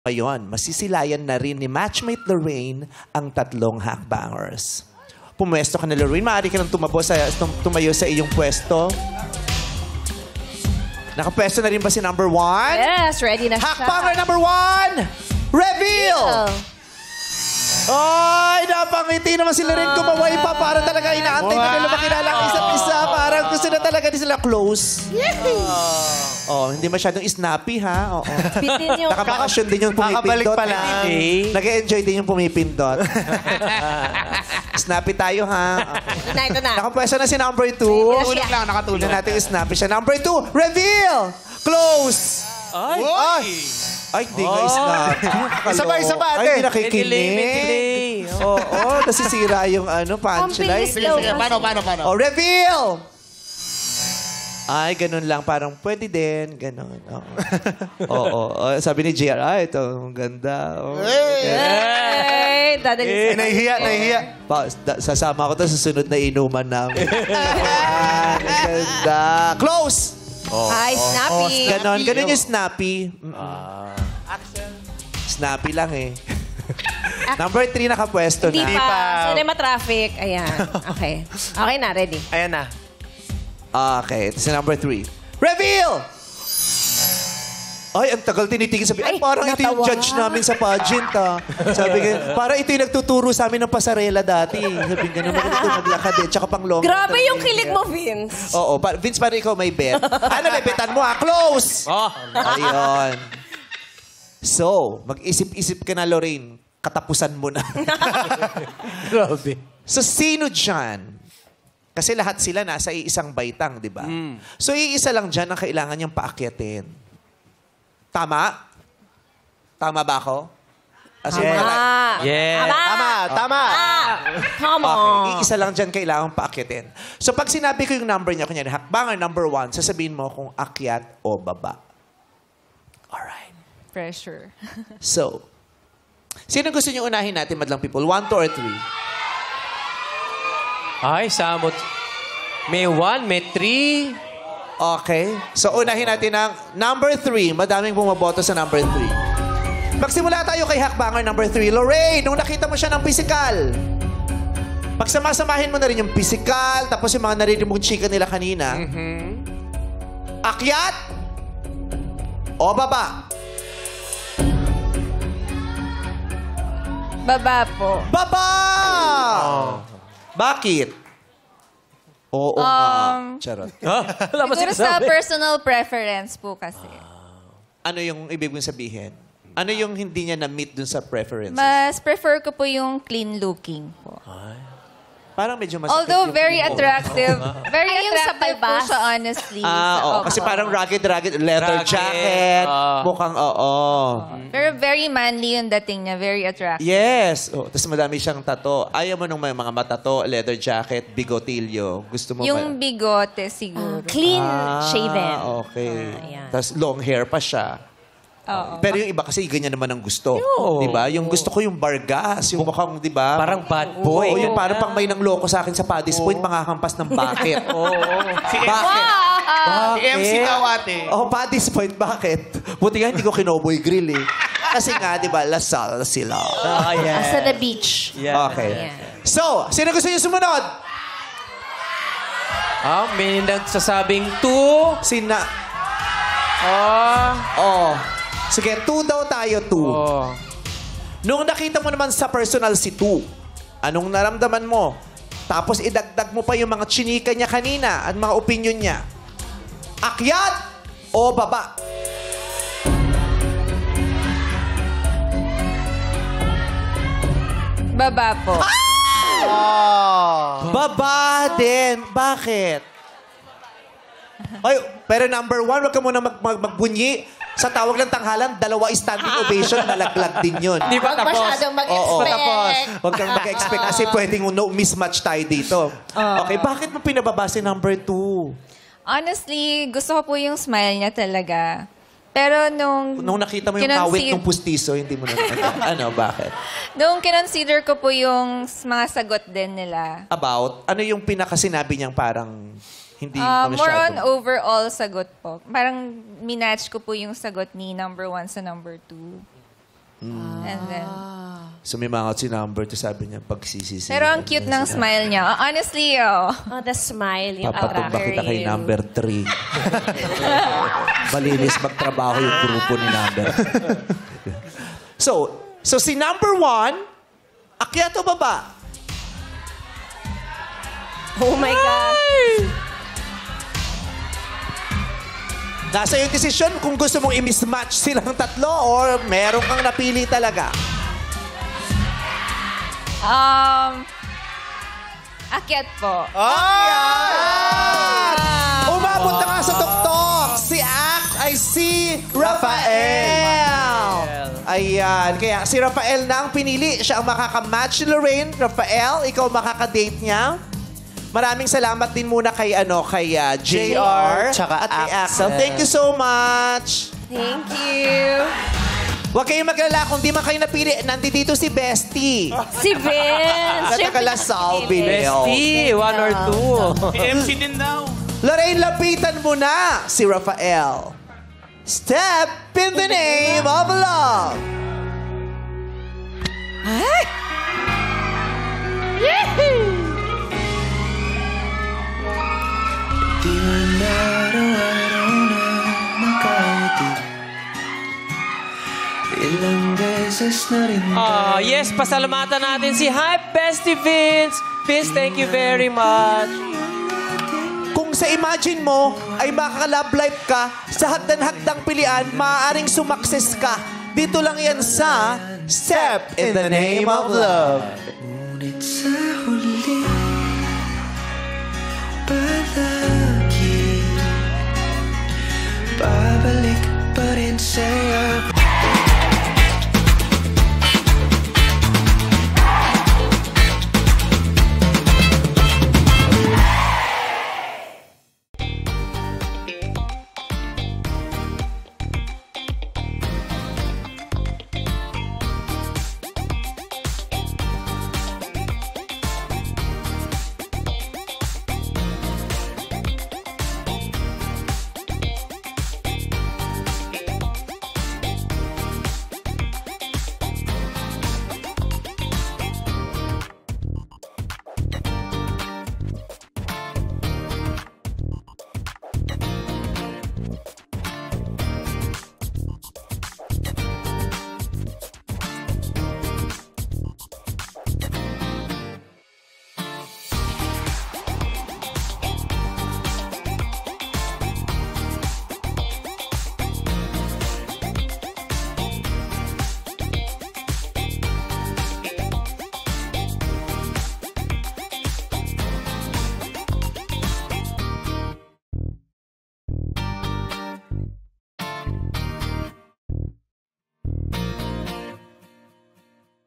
Ngayon, masisilayan na rin ni Matchmate Lorraine ang tatlong hakbangers. Pumwesto ka na, Lorraine. Maaari ka nang tumayo sa iyong pwesto. Nakapwesto na rin ba si number 1? Yes, ready na siya. Hakbanger number 1! Reveal! Ay, napangiti naman si Lorraine kumaway pa. Parang talaga inaantay na nila makilala ang isa't isa. Parang gusto na talaga din sila close. Oh, hindi masyadong snappy, ha? Oo. Bitin yung... Nakabakasyon din yung pumipindot. Kakabalik pa lang. Nag-enjoy din yung pumipindot. Snappy tayo, ha? Okay. Ito na. Nakapwesto na si number 2. Tulog lang, nakatulog. Tignan natin yung snappy siya. Number 2, reveal! Close! Ay! Ay, hindi nga snappy. Isa pa, ate. Ay, hindi nakikinig. Oo, nasisira yung punchline. Sige, Paano? Oh, reveal! Ay, ganun lang. Parang pwede din. Ganun. Oo. Sabi ni JR, ito, ang ganda. Oh, Ay, dadali. Nahihiya. Sasama ko to sa sunod na inuman namin. Ang ganda. Close! Ay, snappy. Ganun yung snappy. Snappy lang eh. Number 3 nakapwesto Hindi na. pa. Cinema traffic. Ayan. Okay. Okay na, ready. Ayan na. Okay, ito si number 3. Reveal! Ay, ang tagal tinitingin. Sabi, ay, parang ito yung natawa. judge namin sa pageant, ah. Sabi ko, parang ito yung nagtuturo sa amin ng pasarela dati. Sabi ko, maganda maglakad eh. Tsaka pang long. Grabe yung kilig mo, Vince. Oo, Vince, parang ikaw may bet. Ano, may betan mo, ha? Close! Ayun. So, mag-isip-isip ka na, Lorraine. Katapusan mo na. Grabe. So, sino dyan? Kasi lahat sila nasa iisang baitang, di ba? So, iisa lang dyan ang kailangan niyang paakyatin. Tama? Tama ba ako? Yeah. Tama. Come on. Okay, iisa lang dyan kailangan paakyatin. So, pag sinabi ko yung number niya, kunyari, hakbanger number 1, sasabihin mo kung akyat o baba. Alright. Pressure. So, sino gusto niyo unahin natin, madlang people? 1, 2, or 3? Ay, samot. May 1, may 3. Okay. So, unahin natin ang number 3. Madaming bumaboto sa number 3. Magsimula tayo kay hakbanger number 3. Lorraine, nung nakita mo siya ng physical, pagsamasamahin mo na rin yung physical, tapos yung mga narinig mong chika nila kanina. Akyat o baba? Baba po. Baba! Bakit? Oo nga. Charot. Wala ba Siguro sa sinasabi? personal preference po kasi. Ano yung ibig mong sabihin? Ano yung hindi niya na-meet dun sa preferences? Mas prefer ko po yung clean looking po. Parang medyo masakit Although yung very tingin mo. attractive. Very Ay, yung sa attractive po palbas. siya, honestly. Oo. Kasi parang rugged, leather Rugged, jacket. Mukhang, Pero very manly yung dating niya. Very attractive. Yes. Oh, tapos madami siyang tato. Ayaw mo nung may mga matato, leather jacket, bigotilyo. Gusto mo Yung bigote siguro. Clean shaven. Okay. Ayan. Tapos long hair pa siya. Oo. Pero yung iba kasi ganyan naman ang gusto. Di ba? Yung gusto ko yung Bargas. Yung mukhang, di ba? Parang bad boy. Oo, yung parang pang may nang loko sa akin sa Paddy's Point, pangakampas ng bakit. Bakit? Si MC daw, ate. Oh, Paddy's Point, bakit? Buti nga hindi ko kinoboy grill eh. Kasi nga, di ba, Lasal sila. Sa the beach. Okay. So, sino gusto niyo sumunod? May nagsasabing 2. Sina... Oh. Sige, 2 daw tayo, 2. Nung nakita mo naman sa personal si 2, anong naramdaman mo? Tapos idagdag mo pa yung mga chinika niya kanina at mga opinion niya. Akyat o baba? Baba po. Baba din. Bakit? Ay, pero number 1, wag ka muna magbunyi. Sa tawag ng tanghalan, 2 standing ovation, nalaglag din yun. Di ba Huwag tapos? masyadong Oo. mag-expect. Huwag kang mag-expect kasi pwedeng no mismatch tayo dito. Okay, bakit mo pinababa si number 2? Honestly, gusto ko po yung smile niya talaga. Pero Nung nakita mo yung kawit ng pustiso, hindi mo na ano, bakit? Nung kinonsider ko po yung mga sagot din nila. About, ano yung pinakasinabi niyang parang hindi More on masyado? overall sagot po. Parang minatch ko po yung sagot ni number 1 sa number 2. And then, Sumimangot si number 2, sabi niya, pagsisisi. pero ang cute ng smile niya. Honestly, Oh, the smile. Yung Papatumba kita kay very- number 3. Malinis magtrabaho yung grupo ni number. So si number 1, akyat o baba? Oh my God. Nasa yung desisyon kung gusto mong i-mismatch silang tatlo or meron kang napili talaga. akyat po. Umabot na nga sa tuktok. Si Rafael. Ayan. Kaya si Rafael na ang pinili. Siya ang makakamatch ni Lorraine. Rafael, ikaw makakadate niya. Maraming salamat din muna kay JR Tsaka at kay Axel. Axel. Thank you so much. Thank you. Huwag kayong maglala kung di man kayo napili. Nandito si Bestie. Si Vince. Natakala Salvi. Bestie, 1 or 2. MC din daw. Lorraine, lapitan mo na si Rafael. Step in the name of love. Di man araw-araw na nakahatid. Ilang beses na rin Yes, pasalamatan natin si Hi Bestie Vince. Vince, thank you very much. Kung sa imagine mo ay makaka-love life ka, sa hagdan-hagdang pilian, maaaring sumakses ka. Dito lang yan sa Step in the Name of Love. Ngunit sa huli, palagi babalik pa rin sa'yo.